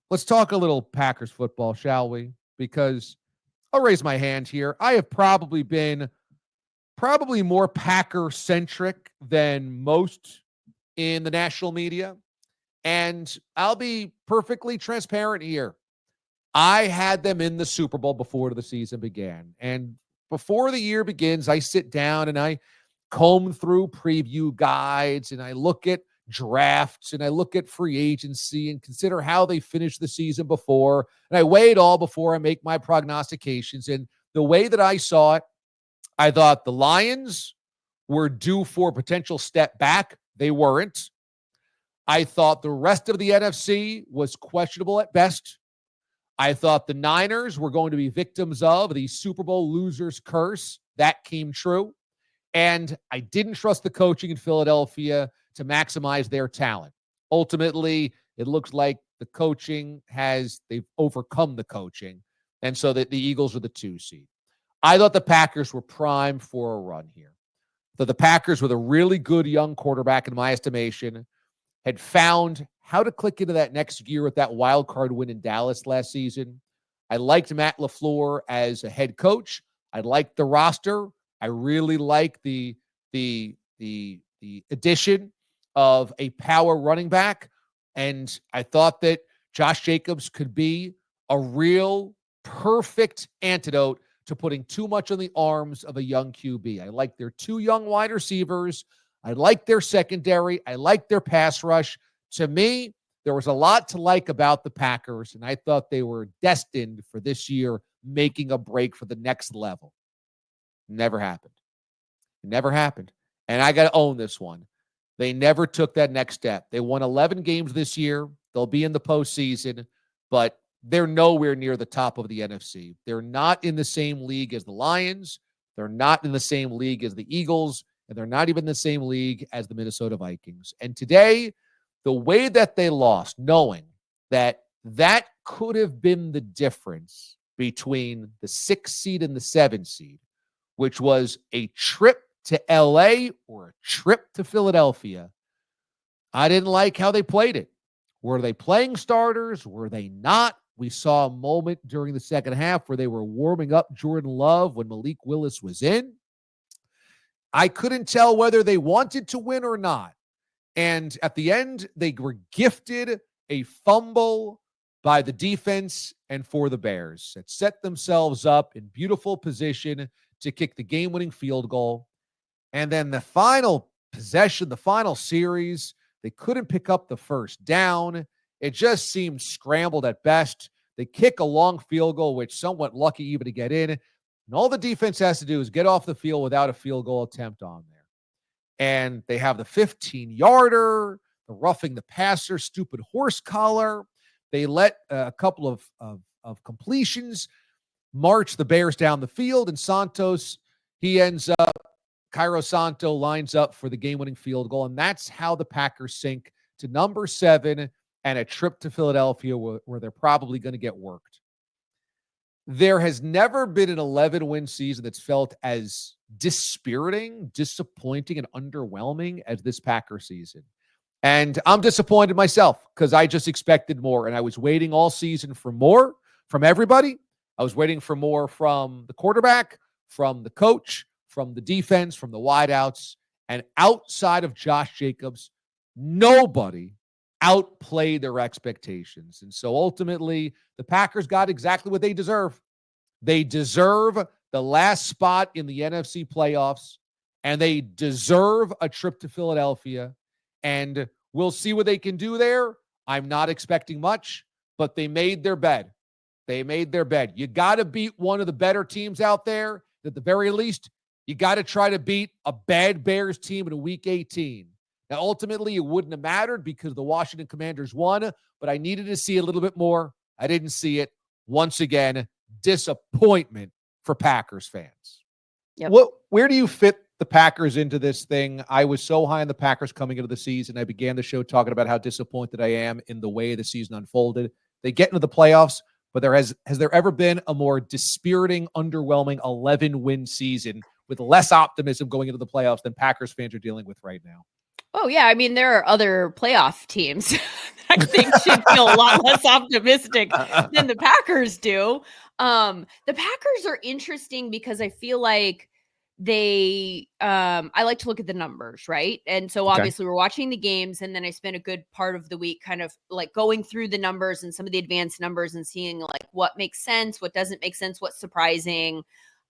let's talk a little Packers football, shall we? Because I'll raise my hand here. I have probably been more Packer-centric than most in the national media. And I'll be perfectly transparent here. I had them in the Super Bowl before the season began. And before the year begins, I sit down and I comb through preview guides and I look at drafts and I look at free agency and consider how they finished the season before. And I weigh it all before I make my prognostications. And the way that I saw it, I thought the Lions were due for a potential step back. They weren't. I thought the rest of the NFC was questionable at best. I thought the Niners were going to be victims of the Super Bowl losers curse. That came true. And I didn't trust the coaching in Philadelphia to maximize their talent. Ultimately, it looks like the coaching they've overcome the coaching. And so that the Eagles are the 2 seed. I thought the Packers were primed for a run here. The Packers, with a really good young quarterback, in my estimation, had found how to click into that next year with that wild card win in Dallas last season. I liked Matt LaFleur as a head coach. I liked the roster. I really like the addition of a power running back. And I thought that Josh Jacobs could be a real perfect antidote to putting too much on the arms of a young QB. I like their 2 young wide receivers. I like their secondary. I like their pass rush. To me, there was a lot to like about the Packers, and I thought they were destined for this year making a break for the next level. Never happened. It never happened. And I got to own this one. They never took that next step. They won 11 games this year. They'll be in the postseason, but they're nowhere near the top of the NFC. They're not in the same league as the Lions. They're not in the same league as the Eagles, and they're not even in the same league as the Minnesota Vikings. And today, the way that they lost, knowing that that could have been the difference between the 6 seed and the 7 seed, which was a trip to LA or a trip to Philadelphia, I didn't like how they played it. Were they playing starters? Were they not? We saw a moment during the second half where they were warming up Jordan Love when Malik Willis was in. I couldn't tell whether they wanted to win or not. And at the end, they were gifted a fumble by the defense and for the Bears that set themselves up in beautiful position to kick the game-winning field goal. And then the final possession, the final series, they couldn't pick up the first down. It just seemed scrambled at best. They kick a long field goal, which somewhat lucky even to get in. And all the defense has to do is get off the field without a field goal attempt on there. And they have the 15-yarder, the roughing the passer, stupid horse collar. They let a couple of completions march the Bears down the field, and Santos, Cairo Santo lines up for the game-winning field goal, and that's how the Packers sink to number 7 and a trip to Philadelphia where they're probably going to get worked. There has never been an 11-win season that's felt as dispiriting, disappointing, and underwhelming as this Packer season. And I'm disappointed myself because I just expected more, and I was waiting all season for more from everybody. I was waiting for more from the quarterback, from the coach, from the defense, from the wideouts, and outside of Josh Jacobs, nobody outplayed their expectations. And so ultimately, the Packers got exactly what they deserve. They deserve the last spot in the NFC playoffs, and they deserve a trip to Philadelphia. And we'll see what they can do there. I'm not expecting much, but they made their bed. They made their bed. You got to beat one of the better teams out there. At the very least, you got to try to beat a bad Bears team in Week 18. Now, ultimately, it wouldn't have mattered because the Washington Commanders won, but I needed to see a little bit more. I didn't see it. Once again, disappointment for Packers fans. Yep. Where do you fit the Packers into this thing? I was so high on the Packers coming into the season. I began the show talking about how disappointed I am in the way the season unfolded. They get into the playoffs, but has there ever been a more dispiriting, underwhelming 11-win season with less optimism going into the playoffs than Packers fans are dealing with right now? Oh, yeah. I mean, there are other playoff teams I think should feel a lot less optimistic than the Packers do. The Packers are interesting because I feel like I like to look at the numbers, right? And so obviously we're watching the games, and then I spent a good part of the week kind of like going through the numbers and some of the advanced numbers and seeing like what makes sense, what doesn't make sense, what's surprising.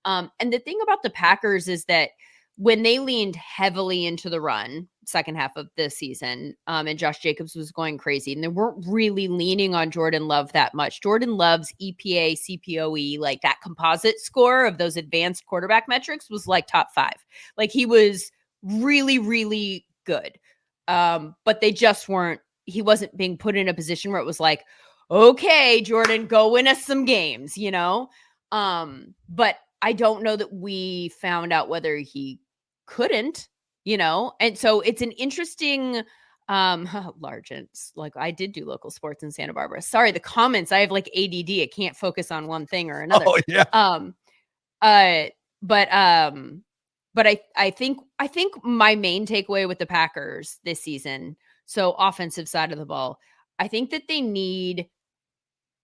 And the thing about the Packers is that when they leaned heavily into the run second half of the season, and Josh Jacobs was going crazy, and they weren't really leaning on Jordan Love that much. Jordan Love's EPA, CPOE, like that composite score of those advanced quarterback metrics was like top 5. Like he was really, really good. But they just weren't, he wasn't being put in a position where it was like, okay, Jordan, go win us some games, you know? But I don't know that we found out whether he couldn't, you know? And so it's an interesting Largents. Like I did do local sports in Santa Barbara. Sorry, the comments. I have like ADD. I can't focus on one thing or another. Oh yeah. But I think my main takeaway with the Packers this season, so offensive side of the ball, I think that they need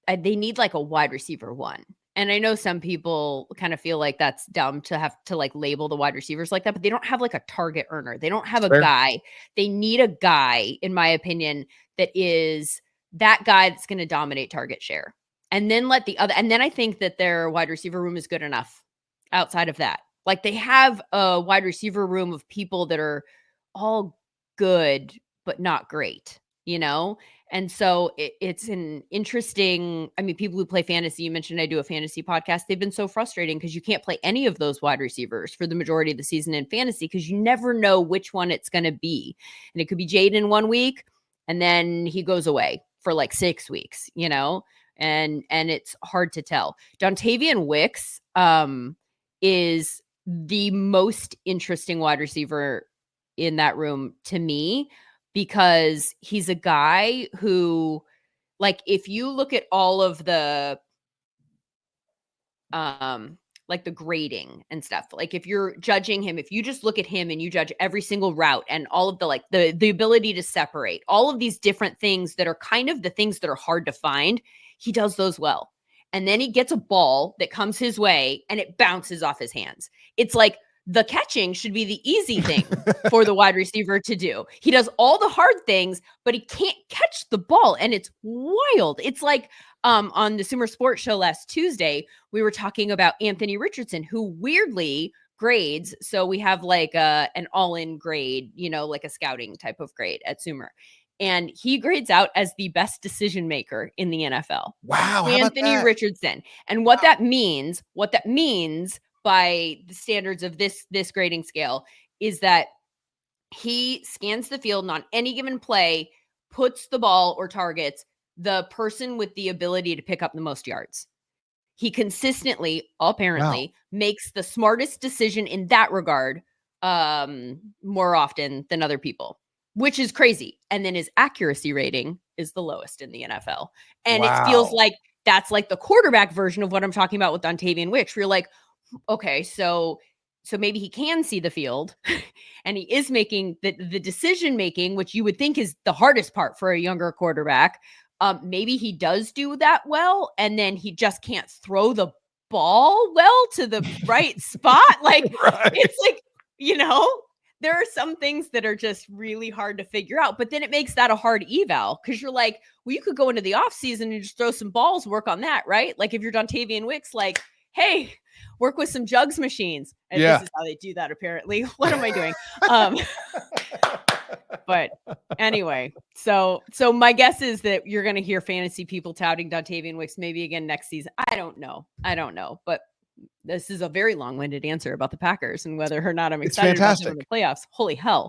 like a wide receiver one. And I know some people kind of feel like that's dumb to have to like label the wide receivers like that, but they don't have like a target earner. They don't have a guy. They need a guy, in my opinion, that is that guy that's going to dominate target share. And then and then I think that their wide receiver room is good enough outside of that. Like they have a wide receiver room of people that are all good, but not great, you know? And so it's an interesting, I mean, people who play fantasy, you mentioned I do a fantasy podcast. They've been so frustrating because you can't play any of those wide receivers for the majority of the season in fantasy because you never know which one it's going to be. And it could be Jaden 1 week and then he goes away for like 6 weeks, you know, and it's hard to tell. Dontavian Wicks is the most interesting wide receiver in that room to me, because he's a guy who, like, if you look at all of the, like the grading and stuff, like if you're judging him, if you just look at him and you judge every single route and all of the, like the ability to separate all of these different things that are kind of the things that are hard to find, he does those well. And then he gets a ball that comes his way and it bounces off his hands. It's like, the catching should be the easy thing for the wide receiver to do. He does all the hard things, but he can't catch the ball. And it's wild. It's like on the Sumer Sports Show last Tuesday, we were talking about Anthony Richardson, who weirdly grades. So we have like an all-in grade, you know, like a scouting type of grade at Sumer. And he grades out as the best decision maker in the NFL. Wow. Anthony Richardson. And what that means by the standards of this grading scale is that he scans the field and on any given play, puts the ball or targets the person with the ability to pick up the most yards. He consistently, apparently, makes the smartest decision in that regard more often than other people, which is crazy. And then his accuracy rating is the lowest in the NFL. And it feels like that's like the quarterback version of what I'm talking about with Dontavian Wicks, where you're like, okay, so maybe he can see the field and he is making the decision making, which you would think is the hardest part for a younger quarterback. Maybe he does do that well, and then he just can't throw the ball well to the right spot. Like It's like, you know, there are some things that are just really hard to figure out, but then it makes that a hard eval because you're like, well, you could go into the off season and just throw some balls, work on that, right? Like if you're Dontavian Wicks, like, hey, work with some jugs machines. And this is how they do that, apparently. What am I doing? But anyway, so my guess is that you're going to hear fantasy people touting Dontavian Wicks maybe again next season. I don't know. But this is a very long-winded answer about the Packers and whether or not I'm excited about them in the playoffs. Holy hell.